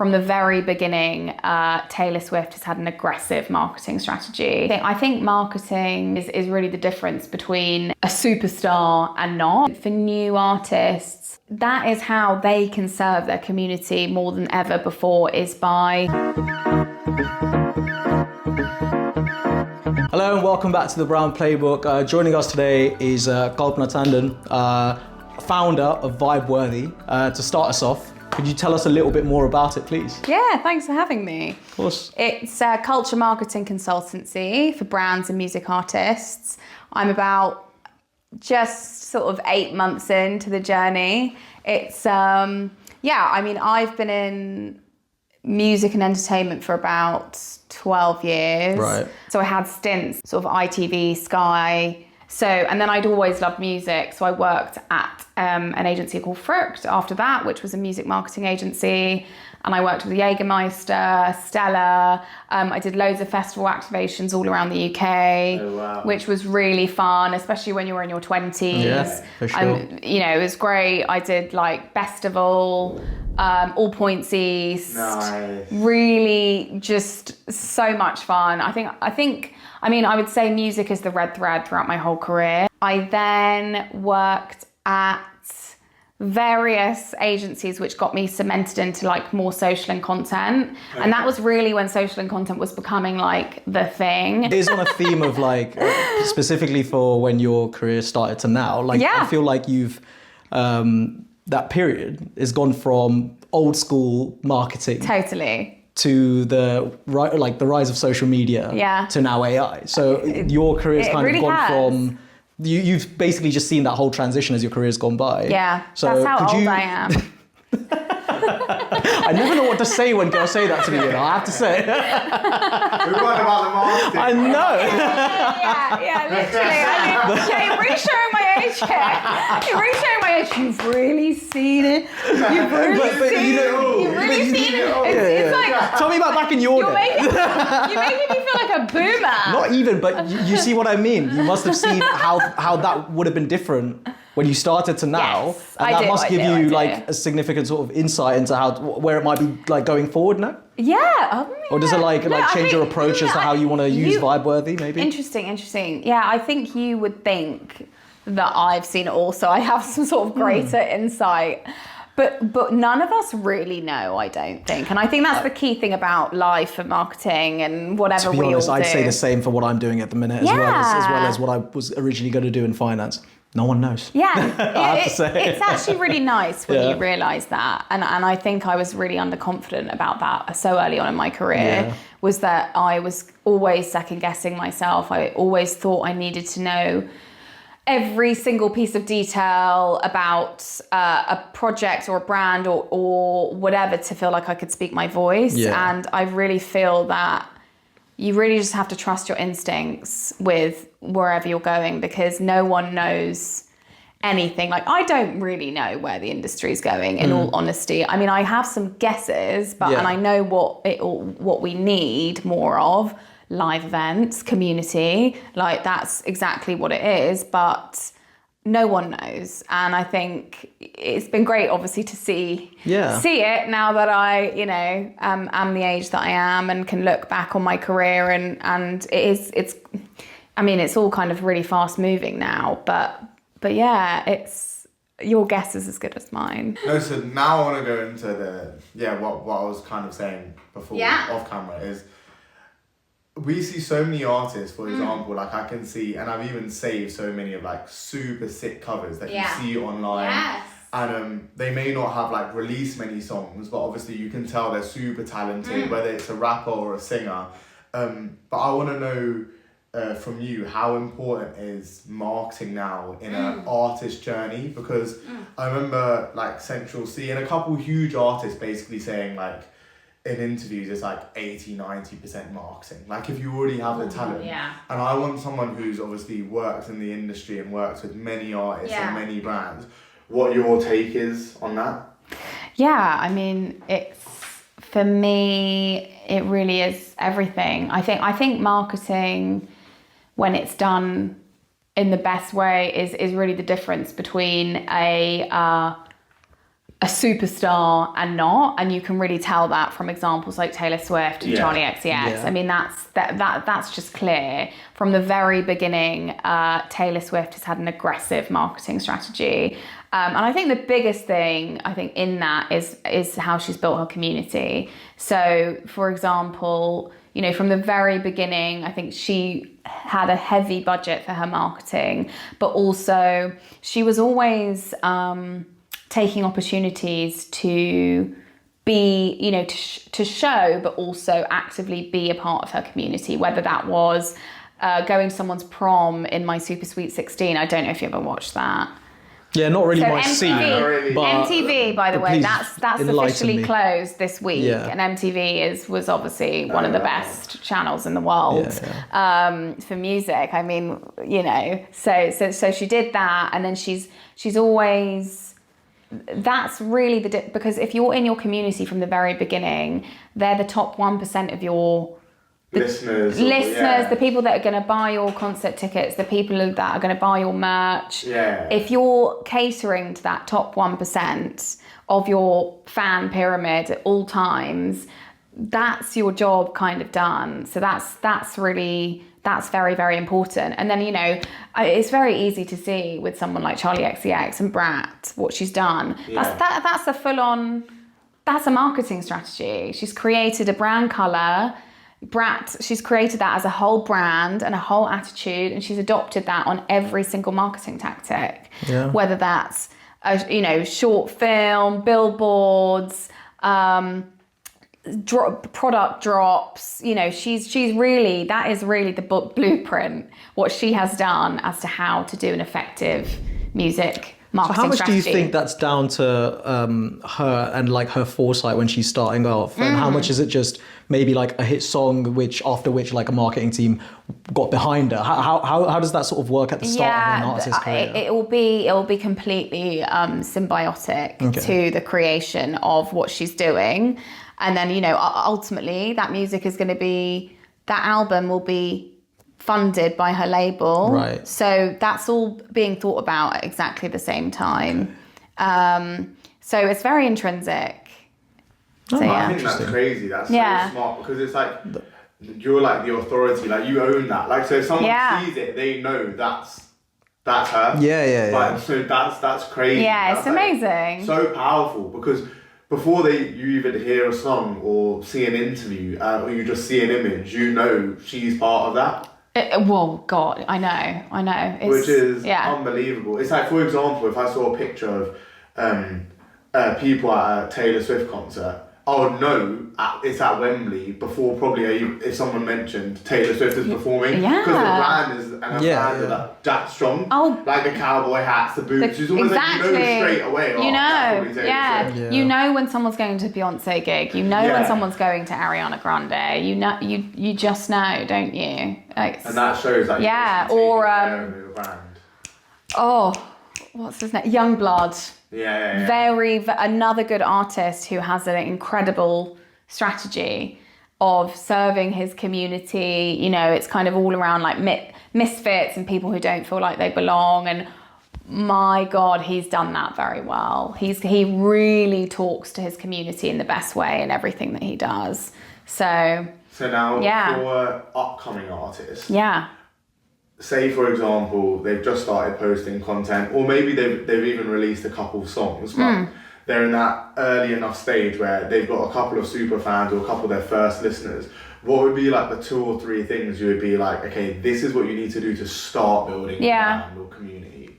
From the very beginning, Taylor Swift has had an aggressive marketing strategy. I think marketing is really the difference between a superstar and not. For new artists, that is how they can serve their community more than ever before, is by... Hello and welcome back to the Brown Playbook. Joining us today is Kalpna Tandon, founder of Vibe Worthy. To start us off, could you tell us a little bit more about it, please? Yeah, thanks for having me. Of course. It's a culture marketing consultancy for brands and music artists. I'm about just sort of 8 months into the journey. It's, I've been in music and entertainment for about 12 years. Right. So I had stints, sort of ITV, Sky. And then I'd always loved music. So I worked at an agency called Frucht after that, which was a music marketing agency. And I worked with Jägermeister, Stella. I did loads of festival activations all around the UK, which was really fun, especially when you were in your 20s. Yeah, for sure. It was great. I did like Festival, All Points East. Nice. Really just so much fun. I would say music is the red thread throughout my whole career. I then worked at various agencies which got me cemented into like more social and content. Okay. And that was really when social and content was becoming like the thing. It is on a theme of like, specifically for when your career started to now. Like, yeah. I feel like you've, that period has gone from old school marketing. Totally. To the rise of social media, yeah. To now AI. So your career's kind really of gone has. From you've basically just seen that whole transition as your career's gone by. Yeah, so that's how old I am. I never know what to say when girls say that to me, I have to say. We weren't about the marketing. I know. Yeah, literally. You're really showing my age here. You're really showing my age. You've really seen it. You've really seen it. It's like... Tell me about back in your day. You're making me feel like a boomer. Not even, but you see what I mean. You must have seen how that would have been different when you started to now. Yes, and that must give you like a significant sort of insight into where it might be like going forward now. Yeah. Or does it change your approach as to how you want to use Vibe Worthy maybe? Interesting. Yeah, I think you would think that I've seen it all, so I have some sort of greater insight. But none of us really know, I don't think. And I think that's the key thing about life and marketing and whatever we all do. To be honest, I'd say the same for what I'm doing at the minute, as well as what I was originally going to do in finance. No one knows. Yeah, I have to say. It's actually really nice when you realise that. And I think I was really underconfident about that so early on in my career, was that I was always second guessing myself. I always thought I needed to know every single piece of detail about a project or a brand or whatever to feel like I could speak my voice. Yeah. And I really feel that you really just have to trust your instincts with wherever you're going, because no one knows anything. Like, I don't really know where the industry is going, in all honesty. I mean, I have some guesses, and I know what we need more of. Live events, community, like that's exactly what it is, but no one knows. And I think it's been great, obviously, to see it now that I, am the age that I am and can look back on my career and it's all kind of really fast moving now, but yeah, it's your guess is as good as mine. No, so now I want to go into what I was kind of saying before off camera is, we see so many artists, for example, like I can see, and I've even saved so many of like super sick covers that you see online. Yes. And they may not have like released many songs, but obviously you can tell they're super talented, whether it's a rapper or a singer. But I want to know from you, how important is marketing now in an artist journey? Because I remember like Central C and a couple huge artists basically saying like, in interviews, it's like 80-90% marketing. Like, if you already have the talent. Yeah. And I want someone who's obviously worked in the industry and works with many artists and many brands. What your take is on that? Yeah, I mean, for me, it really is everything. I think marketing, when it's done in the best way, is really the difference between a a superstar and not, and you can really tell that from examples like Taylor Swift and Charli XCX. Yeah. I mean, that's just clear from the very beginning. Taylor Swift has had an aggressive marketing strategy, and I think the biggest thing in that is how she's built her community. So, for example, you know, from the very beginning, I think she had a heavy budget for her marketing, but also she was always taking opportunities to be, you know, to show, but also actively be a part of her community, whether that was going to someone's prom in My Super Sweet 16. I don't know if you ever watched that. Yeah, not really my MTV, scene. But MTV, by the way, that's officially closed this week, and MTV was obviously one of the best channels in the world for music. I mean, you know, so she did that, and then she's always. That's really because if you're in your community from the very beginning, they're the top 1% of your listeners, the people that are going to buy your concert tickets, the people that are going to buy your merch. Yeah. If you're catering to that top 1% of your fan pyramid at all times, that's your job kind of done. So that's very, very important. And then, you know, it's very easy to see with someone like Charli XCX and Brat, what she's done. Yeah. That's a full-on, that's a marketing strategy. She's created a brand colour. Brat, she's created that as a whole brand and a whole attitude, and she's adopted that on every single marketing tactic. Yeah. Whether that's, you know, short film, billboards, product drops, you know, she's really, that is really the blueprint, what she has done as to how to do an effective music marketing strategy. So how much do you think that's down to her and like her foresight when she's starting off, and how much is it just maybe like a hit song after which like a marketing team got behind her? How does that sort of work at the start of an artist's career? It will be completely symbiotic to the creation of what she's doing. And then, you know, ultimately that music is going to be, that album will be funded by her label. Right. So that's all being thought about at exactly the same time. So it's very intrinsic. So, I think that's crazy. That's so smart, because it's like, you're like the authority, like you own that. Like, so if someone sees it, they know that's her. Yeah. So that's crazy. Yeah, that's it's amazing. So powerful, because before you even hear a song or see an interview or you just see an image, you know she's part of that. Well, God, I know. Which is unbelievable. It's like, for example, if I saw a picture of people at a Taylor Swift concert, I would know it's at Wembley before probably if someone mentioned Taylor Swift is performing. Because the brand is, and her brand are that strong. Oh. Like the cowboy hats, the boots. It's almost like you know straight away. You know. You know when someone's going to a Beyonce gig. You know when someone's going to Ariana Grande. You know, you just know, don't you? Like, and that shows that. Yeah, or what's his name? Youngblood. Yeah. Another good artist who has an incredible strategy of serving his community. You know, it's kind of all around like misfits and people who don't feel like they belong. And my God, he's done that very well. He really talks to his community in the best way in everything that he does. So now for upcoming artists. Yeah. Say, for example, they've just started posting content, or maybe they've even released a couple songs, but they're in that early enough stage where they've got a couple of super fans or a couple of their first listeners. What would be like the 2 or 3 things you would be like, okay, this is what you need to do to start building a brand or community?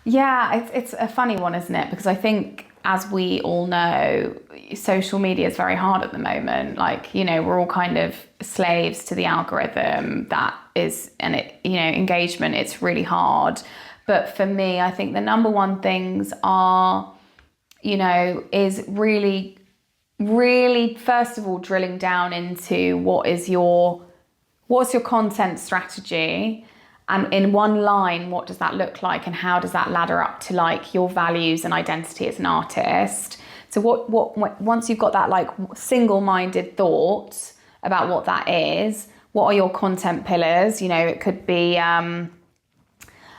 Yeah, it's a funny one, isn't it? Because I think, as we all know, social media is very hard at the moment. Like, you know, we're all kind of slaves to the algorithm that is, and it, you know, engagement, it's really hard. But for me, I think the number one things are, you know, is really, really, first of all, drilling down into what's your content strategy. And in one line, what does that look like, and how does that ladder up to like your values and identity as an artist? So what once you've got that like single-minded thought about what that is, what are your content pillars? You know, it could be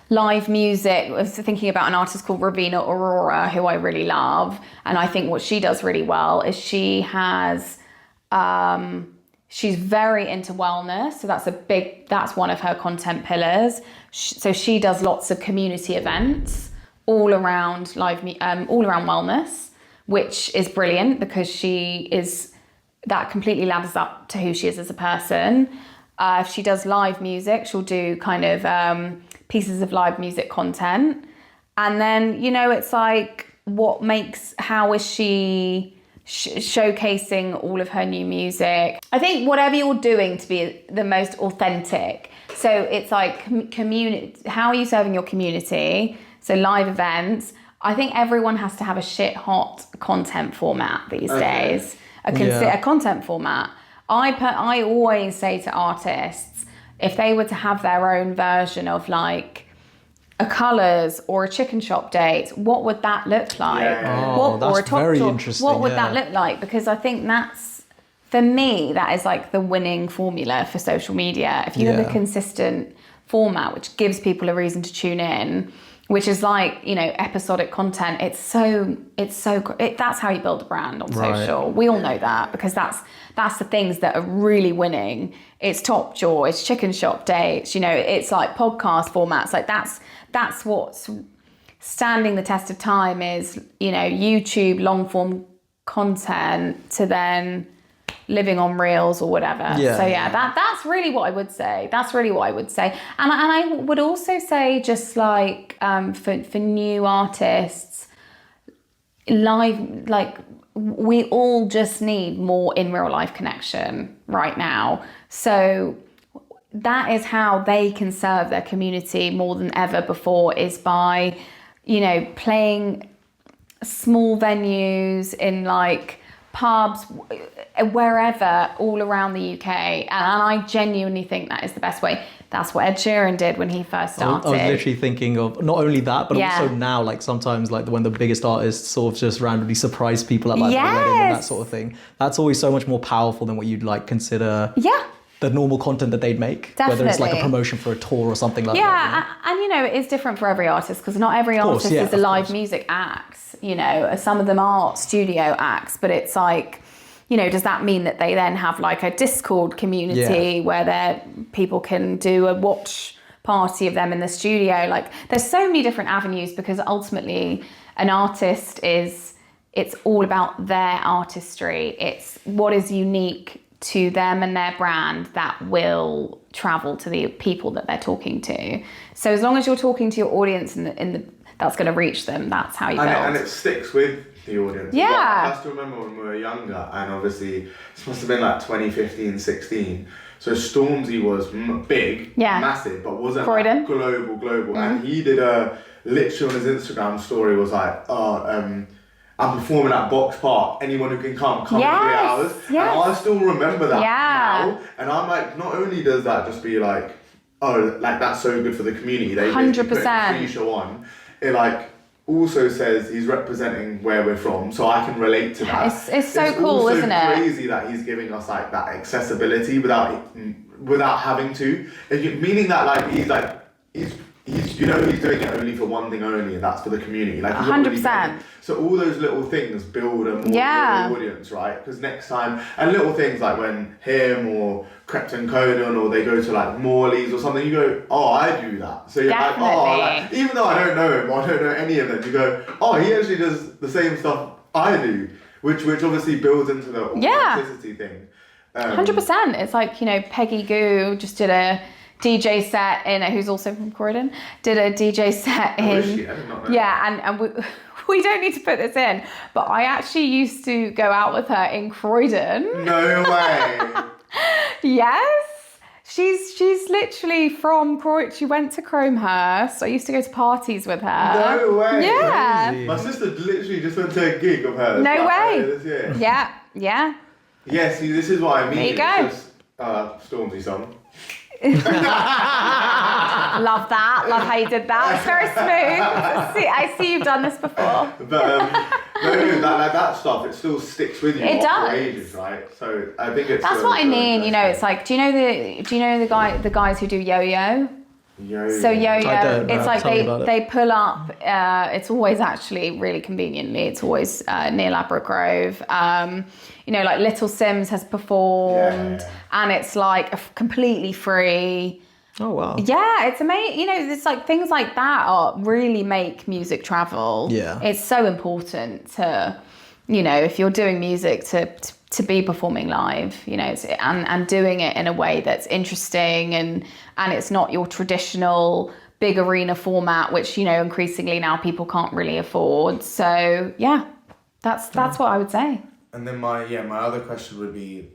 live music. I was thinking about an artist called Ravina Aurora, who I really love. And I think what she does really well is she has, she's very into wellness. So that's one of her content pillars. So she does lots of community events all around all around wellness, which is brilliant because that completely ladders up to who she is as a person. If she does live music, she'll do kind of pieces of live music content. And then, it's like, how is she showcasing all of her new music? I think whatever you're doing to be the most authentic. So it's like community. How are you serving your community? So live events. I think everyone has to have a shit hot content format these days. A content format. I always say to artists, if they were to have their own version of like a colours or a chicken shop date, what would that look like? That's very interesting. What would that look like? Because I think for me, that is like the winning formula for social media. If you have a consistent format which gives people a reason to tune in, which is like, episodic content, that's how you build a brand on social. We all know that because that's the things that are really winning. It's Top Jaw, it's chicken shop dates, it's like podcast formats. Like that's what's standing the test of time is, YouTube long form content to then living on reels or whatever. That's really what I would say. And I would also say just like for new artists, live, like we all just need more in real life connection right now. So that is how they can serve their community more than ever before, is by, playing small venues in like pubs, wherever, all around the UK. And I genuinely think that is the best way. That's what Ed Sheeran did when he first started. I was literally thinking of not only that, but also now, like sometimes like when the biggest artists sort of just randomly surprise people at like their wedding and that sort of thing. That's always so much more powerful than what you'd like consider the normal content that they'd make. Definitely. Whether it's like a promotion for a tour or something like that. Yeah, and it is different for every artist because not every artist is a live music act. Some of them are studio acts, but it's like, does that mean that they then have like a Discord community where people can do a watch party of them in the studio? Like there's so many different avenues because ultimately an artist it's all about their artistry. It's what is unique to them and their brand that will travel to the people that they're talking to. So as long as you're talking to your audience that's going to reach them, that's how you build. And it sticks with the audience. Yeah. I have to remember when we were younger, and obviously this must have been like 2015, 16. So Stormzy was big, massive, but wasn't like global. Mm-hmm. And he did literally on his Instagram story was like, I'm performing at Box Park. Anyone who can come in 3 hours. Yes. And I still remember that now. And I'm like, not only does that just be like, oh, like that's so good for the community. They 100%. put a free show on. It like also says he's representing where we're from, so I can relate to that. It's so cool, isn't it? It's crazy that he's giving us like that accessibility without having to. Meaning that like he's he's doing it only for one thing only, and that's for the community. Like 100%. So all those little things build a more audience, right? Because next time, and little things like when him or Kalpna Tandon or they go to like Morley's or something, you go, oh, I do that. So you're like, oh, like, even though I don't know him or I don't know any of them, you go, oh, he actually does the same stuff I do, which obviously builds into the authenticity thing. 100%. It's like, Peggy Goo just did a DJ set in, who's also from Croydon, did a DJ set in. Oh, is she? I did not know. Yeah, and we don't need to put this in, but I actually used to go out with her in Croydon. No way. Yes. She's literally from Croydon. She went to Cromehurst. I used to go to parties with her. No way. Yeah. Crazy. My sister literally just went to a gig of hers. No way. This year. Yeah. Yeah, see, this is what I mean. There you go. Stormzy song. Love that. Love how you did that. It's very smooth. I see you've done this before. But that stuff, it still sticks with you. It does. For ages, right? So I think it's. That's what I mean. It's like, do you know the guys who do yo-yo? So yo-yo, I don't know. it's like Tell me about it. they pull up. It's always actually really conveniently. It's always near Ladbroke Grove. Like Little Sims has performed, and it's like completely free. Oh wow. Yeah, it's amazing. It's like things like that really make music travel. Yeah. It's so important to, if you're doing music to be performing live, and doing it in a way that's interesting and it's not your traditional big arena format, which, increasingly now people can't really afford. So yeah, that's what I would say. And then my other question would be,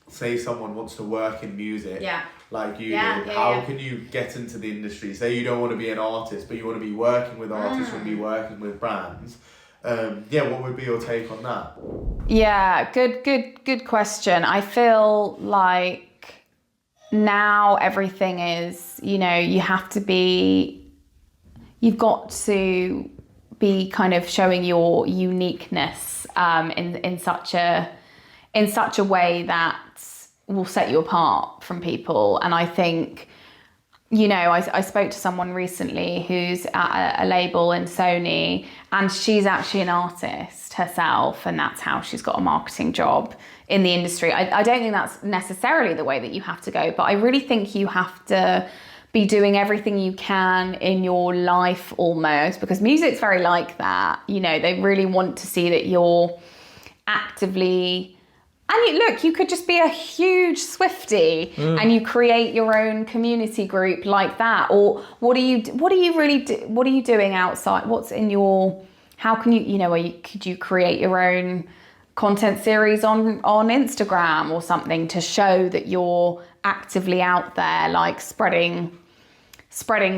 say someone wants to work in music. Yeah. Like you did, how can you get into the industry? Say you don't want to be an artist, but you want to be working with artists, want to be working with brands. What would be your take on that? Yeah, good question. I feel like now everything is, you've got to be kind of showing your uniqueness in such a way that will set you apart from people. And I think, I spoke to someone recently who's at a label in Sony, and she's actually an artist herself, and that's how she's got a marketing job in the industry. I don't think that's necessarily the way that you have to go, but I really think you have to be doing everything you can in your life almost, because music's very like that. They really want to see that you're actively... And you could just be a huge Swiftie and you create your own community group like that. Or what are you doing outside? What's in your, how can could you create your own content series on Instagram or something to show that you're actively out there, like spreading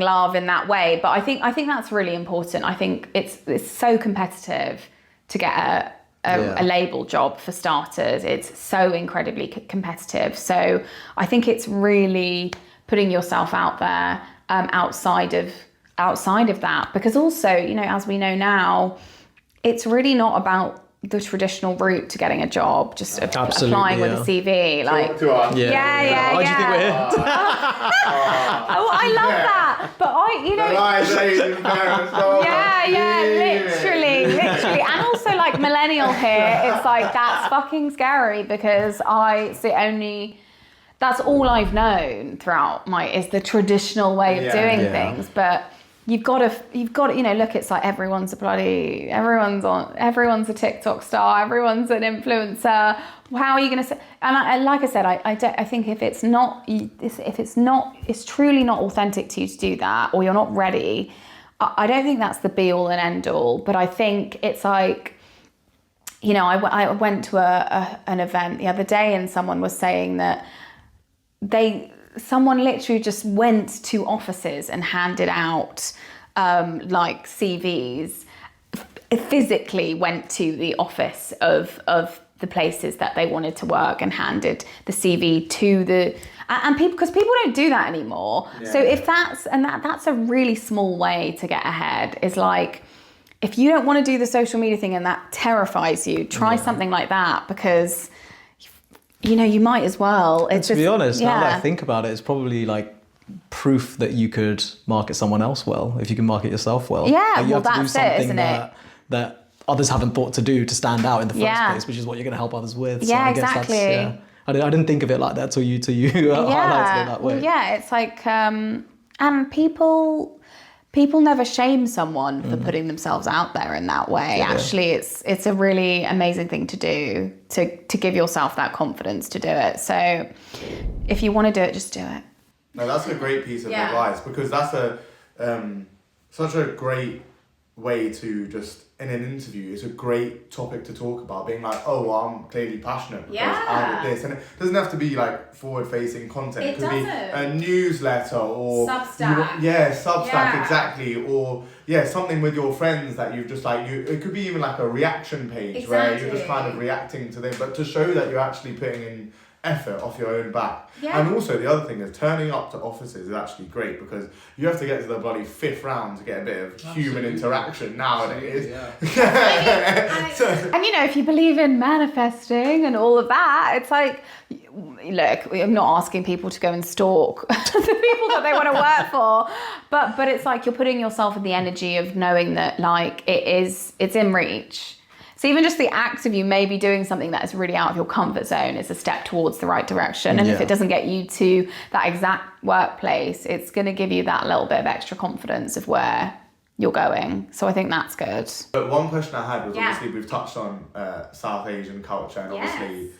love in that way. But I think that's really important. I think it's so competitive to get a label job for starters. It's so incredibly competitive. So I think it's really putting yourself out there outside of that, because also, as we know now, it's really not about the traditional route to getting a job, just applying with a CV. Like, Why do you think we're here? I love that. But literally. And also, like, millennial here, it's like, that's fucking scary, because that's all I've known throughout is the traditional way of doing things. But You've got to, look, it's like everyone's a TikTok star, everyone's an influencer. How are you going to say? And like I said, I think if it's truly not authentic to you to do that, or you're not ready, I don't think that's the be all and end all. But I think it's like, I went to an event the other day, and someone was saying that someone literally just went to offices and handed out like CVs, physically went to the office of the places that they wanted to work and handed the CV to and people, because people don't do that anymore. Yeah. So if that's a really small way to get ahead, is like, if you don't want to do the social media thing and that terrifies you, try something like that, because you might as well. To be honest, now that I think about it, it's probably like proof that you could market someone else well, if you can market yourself well. Yeah, like you have to do that's something isn't it? That others haven't thought to do to stand out in the first place, which is what you're going to help others with. So I guess that's, I didn't think of it like that till you highlighted it that way. Yeah, it's like, and people never shame someone for putting themselves out there in that way. Yeah. Actually, it's a really amazing thing to do, to give yourself that confidence to do it. So if you want to do it, just do it. No, that's a great piece of advice, because that's such a great way to just, in an interview, it's a great topic to talk about, being like, oh, well, I'm clearly passionate because I did this. And it doesn't have to be like forward-facing content. It could be a newsletter or... Substack. Substack, exactly. Or, something with your friends that you've just like... It could be even like a reaction page where you're just kind of reacting to them, but to show that you're actually putting in effort off your own back. Yeah. And also the other thing is, turning up to offices is actually great, because you have to get to the bloody 5th round to get a bit of human interaction nowadays. And if you believe in manifesting and all of that, it's like, look, I'm not asking people to go and stalk the people that they want to work for, but it's like you're putting yourself in the energy of knowing that like it's in reach. So even just the act of you maybe doing something that is really out of your comfort zone is a step towards the right direction. And if it doesn't get you to that exact workplace, it's going to give you that little bit of extra confidence of where you're going. So I think that's good. But one question I had was obviously we've touched on South Asian culture and obviously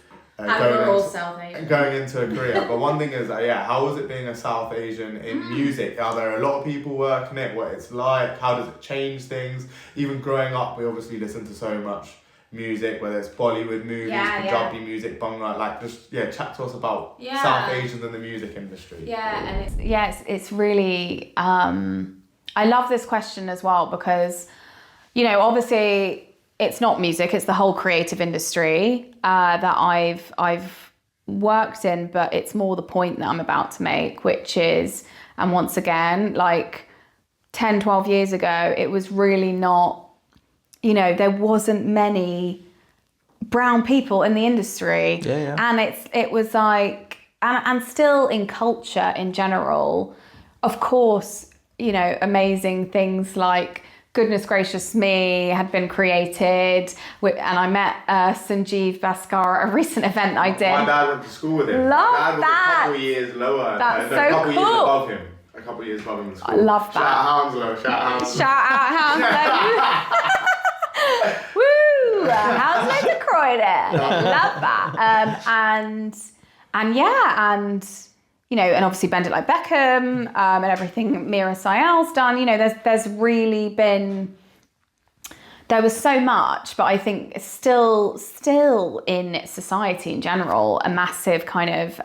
going into a career. But one thing is, how was it being a South Asian in music? Are there a lot of people working it? What it's like? How does it change things? Even growing up, we obviously listen to so much music, whether it's Bollywood movies, Punjabi music, Bhangra. Like, just chat to us about South Asians in the music industry. It's really. I love this question as well because, obviously. It's not music, it's the whole creative industry that I've worked in, but it's more the point that I'm about to make, which is, and once again, like 10, 12 years ago, it was really not, there wasn't many brown people in the industry. And it was like, and still in culture in general, of course, amazing things like Goodness Gracious Me had been created, and I met Sanjeev Bhaskar at a recent event I did. My dad went to school with him. Love My dad that. was a couple years lower. That's a so couple cool. years above him. A couple years above him in school. I love that. Shout out Hounslow. Woo! Hounslow to Croydon. Love that. And obviously Bend It Like Beckham, and everything Mira Sayal's done. There's really been, there was so much, but I think it's still in society in general, a massive kind of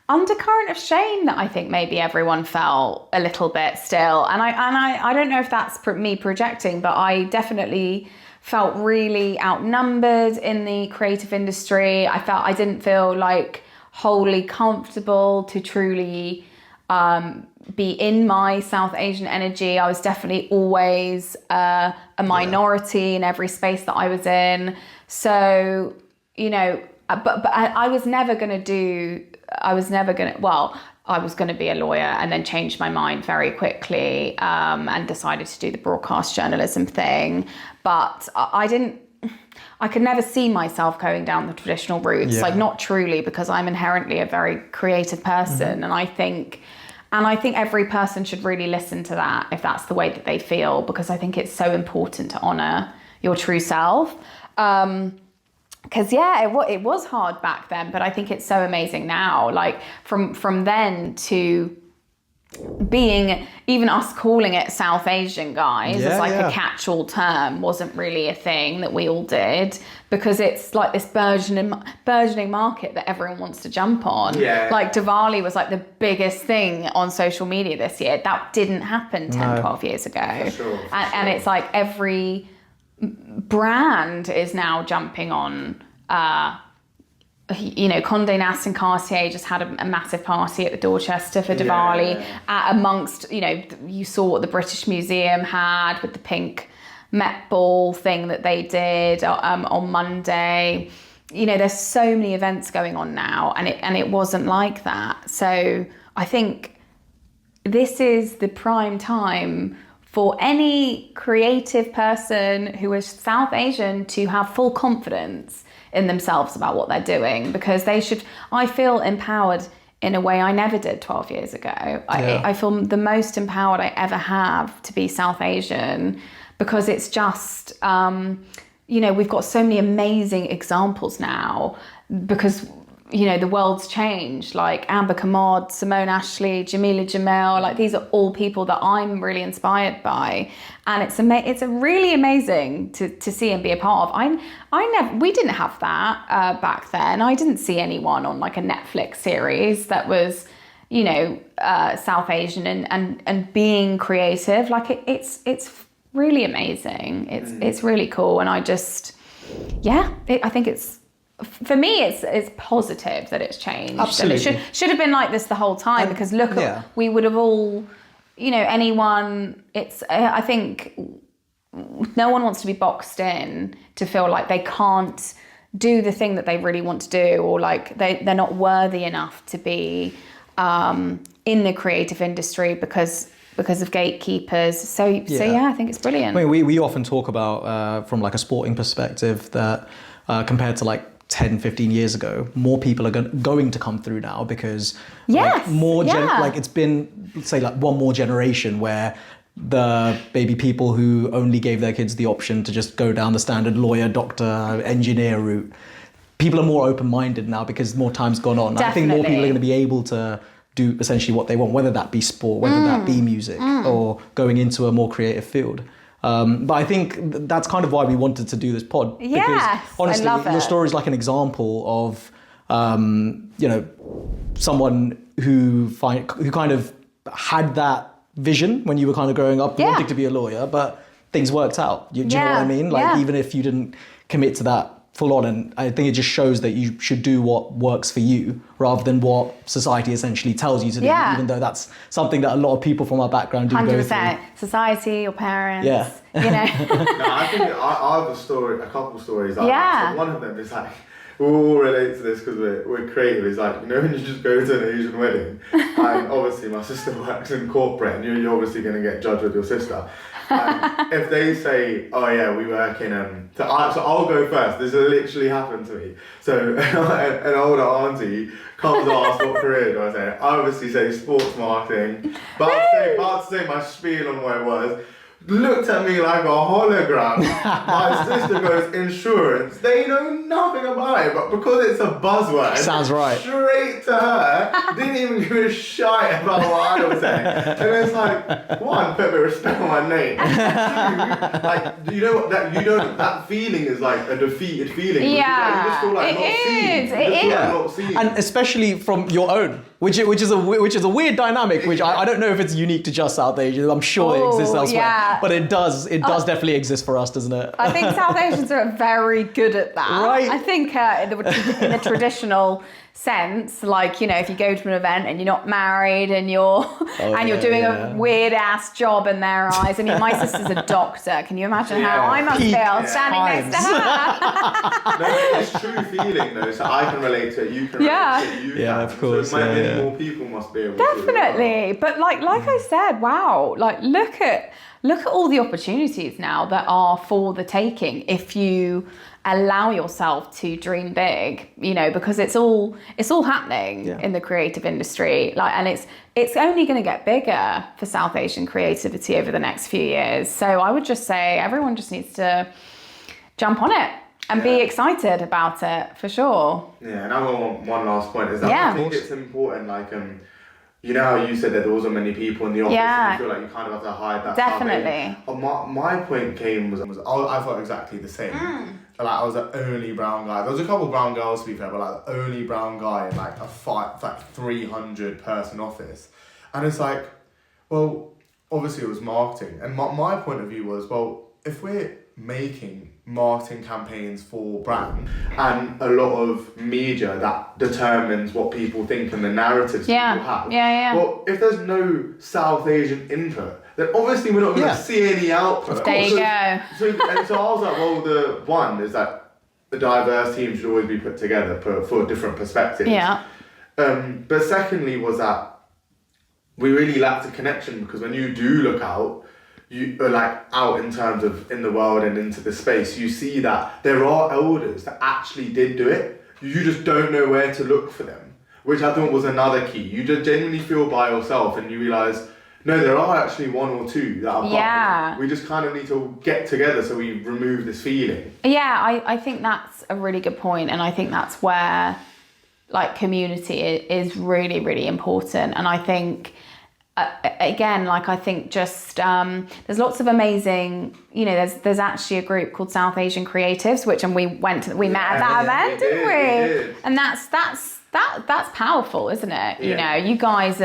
undercurrent of shame that I think maybe everyone felt a little bit still. And I don't know if that's me projecting, but I definitely felt really outnumbered in the creative industry. I didn't feel like wholly comfortable to truly be in my South Asian energy. I was definitely always a minority in every space that I was in. So, but I was never going to I was going to be a lawyer and then changed my mind very quickly and decided to do the broadcast journalism thing. But I could never see myself going down the traditional routes, like not truly, because I'm inherently a very creative person. And I think every person should really listen to that if that's the way that they feel, because I think it's so important to honor your true self. Because it was hard back then, but I think it's so amazing now. Like from then to being, even us calling it South Asian guys as like a catch-all term wasn't really a thing that we all did, because it's like this burgeoning market that everyone wants to jump on. Like Diwali was like the biggest thing on social media this year. That didn't happen 12 years ago. And it's like every brand is now jumping on. Condé Nast and Cartier just had a massive party at the Dorchester for Diwali. Amongst, you saw what the British Museum had with the pink Met Ball thing that they did on Monday. There's so many events going on now, and it wasn't like that. So I think this is the prime time for any creative person who is South Asian to have full confidence in themselves about what they're doing, because I feel empowered in a way I never did 12 years ago. I feel the most empowered I ever have to be South Asian, because it's just, we've got so many amazing examples now, because, the world's changed, like Amber Kamod, Simone Ashley, Jamila Jamil, like these are all people that I'm really inspired by. And it's really amazing to see and be a part of. We didn't have that back then. I didn't see anyone on like a Netflix series that was, South Asian and being creative. Like it's really amazing. It's really cool. And I just, I think it's, for me, it's positive that it's changed. Absolutely. And it should have been like this the whole time, because look, we would have all, anyone, I think no one wants to be boxed in to feel like they can't do the thing that they really want to do, or like they're not worthy enough to be in the creative industry because of gatekeepers. So yeah, I think it's brilliant. I mean, we often talk about from like a sporting perspective that compared to like 10, 15 years ago, more people are going to come through now because like it's been, say, like one more generation where the maybe people who only gave their kids the option to just go down the standard lawyer, doctor, engineer route, people are more open-minded now because more time's gone on. Definitely. I think more people are going to be able to do essentially what they want, whether that be sport, whether that be music, or going into a more creative field. But I think that's kind of why we wanted to do this pod. Yes, because honestly, I love your it. story is like an example of, someone who kind of had that vision when you were kind of growing up, wanting to be a lawyer, but things worked out. Do you know what I mean? Like even if you didn't commit to that full on, and I think it just shows that you should do what works for you rather than what society essentially tells you to do, even though that's something that a lot of people from our background do 100%. Go through. Society, your parents, No, I think I have a couple of stories like that. So one of them is like, we all relate to this because we're creative. It's like, when you just go to an Asian wedding, and obviously my sister works in corporate, and you're obviously going to get judged with your sister. If they say, oh yeah, we work in so I'll go first. This literally happened to me. So an older auntie comes to ask what career do I say. I obviously say sports marketing, but I'd say my spiel on what it was. Looked at me like a hologram. My sister goes, insurance. They know nothing about it, but because it's a buzzword, sounds right. Straight to her. Didn't even give a shite about what I was saying. And it's like, one, put a bit of respect on my name. Two, like, you know what? That feeling is like a defeated feeling. Yeah, you just feel like not seen. And especially from your own, which is a weird dynamic, which I don't know if it's unique to just South Asia. I'm sure it exists elsewhere. Yeah. But it does definitely exist for us, doesn't it? I think South Asians are very good at that. Right. I think in the traditional sense, like, if you go to an event and you're not married and you're doing a weird ass job in their eyes. I mean, my sister's a doctor. Can you imagine how I must feel standing next to her? No, it's true feeling though, so I can relate to it. You can relate to it. You can. Of course. So many more people must be able to. Definitely. But like I said, wow, like look at all the opportunities now that are for the taking if you allow yourself to dream big, because it's all happening in the creative industry. And it's only going to get bigger for South Asian creativity over the next few years. So I would just say everyone just needs to jump on it and be excited about it for sure. Yeah, and I want one last point is that I think it's important, like you know how you said that there wasn't many people in the office and you feel like you kind of have to hide that. Definitely. My point came was I felt exactly the same. Like I was the only brown guy. There was a couple of brown girls to be fair, but like the only brown guy in like a 300 person office. And it's like, well, obviously it was marketing. And my point of view was, well, if we're making marketing campaigns for brand and a lot of media that determines what people think and the narratives people have. Well, if there's no South Asian input, then obviously we're not going to see any output. There you go. So I was like, well, the one is that a diverse team should always be put together for different perspectives. Yeah. But secondly was that we really lacked a connection because when you do look out, you are like out in terms of in the world and into the space, you see that there are elders that actually did do it. You just don't know where to look for them, which I thought was another key. You just genuinely feel by yourself and you realise, no, there are actually one or two that are bugging. We just kind of need to get together so we remove this feeling. Yeah, I think that's a really good point, and I think that's where like community is really, really important. And I think again, like I think just there's lots of amazing, there's actually a group called South Asian Creatives, we met at that event, didn't we? And that's powerful, isn't it? Yeah. You guys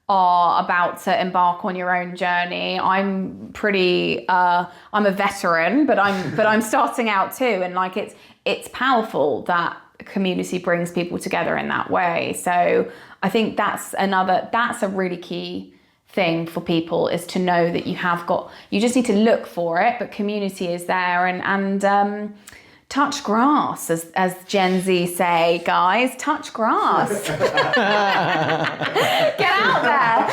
are about to embark on your own journey. I'm pretty I'm a veteran, but I'm starting out too, and like it's powerful that community brings people together in that way. So I think that's a really key thing for people, is to know that you just need to look for it, but community is there, and touch grass, as Gen Z say, guys. Touch grass. Get out there.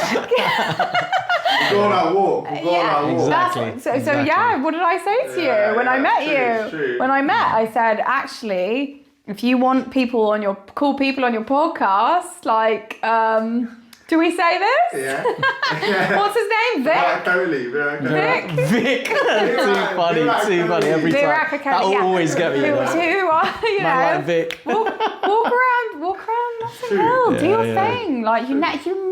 Go on that walk. Go on that walk. Exactly. So yeah, what did I say to you when I met you? True. When I met, I said, actually, if you want cool people on your podcast, like, do we say this? Yeah. What's his name? Vic? Vic. Too funny every time. That will always get me. Who are, Man like Vic. walk around Notting Hill. Do your thing. Like you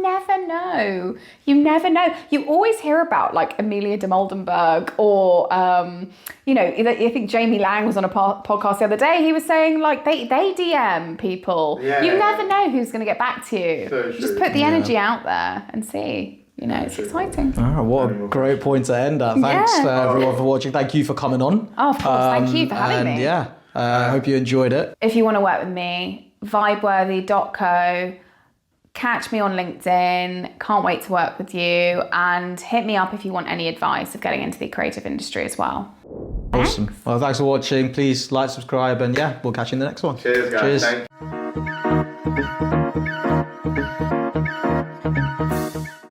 never know. You never know. You always hear about like Amelia de Moldenberg or I think Jamie Lang was on a podcast the other day. He was saying like they DM people. Yeah. You never know who's going to get back to you. So Just put the energy out there and see. It's exciting. All right, what a great point to end at. Thanks everyone for watching. Thank you for coming on. Oh, of course. Thank you for having me. Yeah, I hope you enjoyed it. If you want to work with me, vibeworthy.co. Catch me on LinkedIn. Can't wait to work with you. And hit me up if you want any advice of getting into the creative industry as well. Awesome. Well, thanks for watching. Please like, subscribe, and we'll catch you in the next one. Cheers, guys. Cheers. Thank you.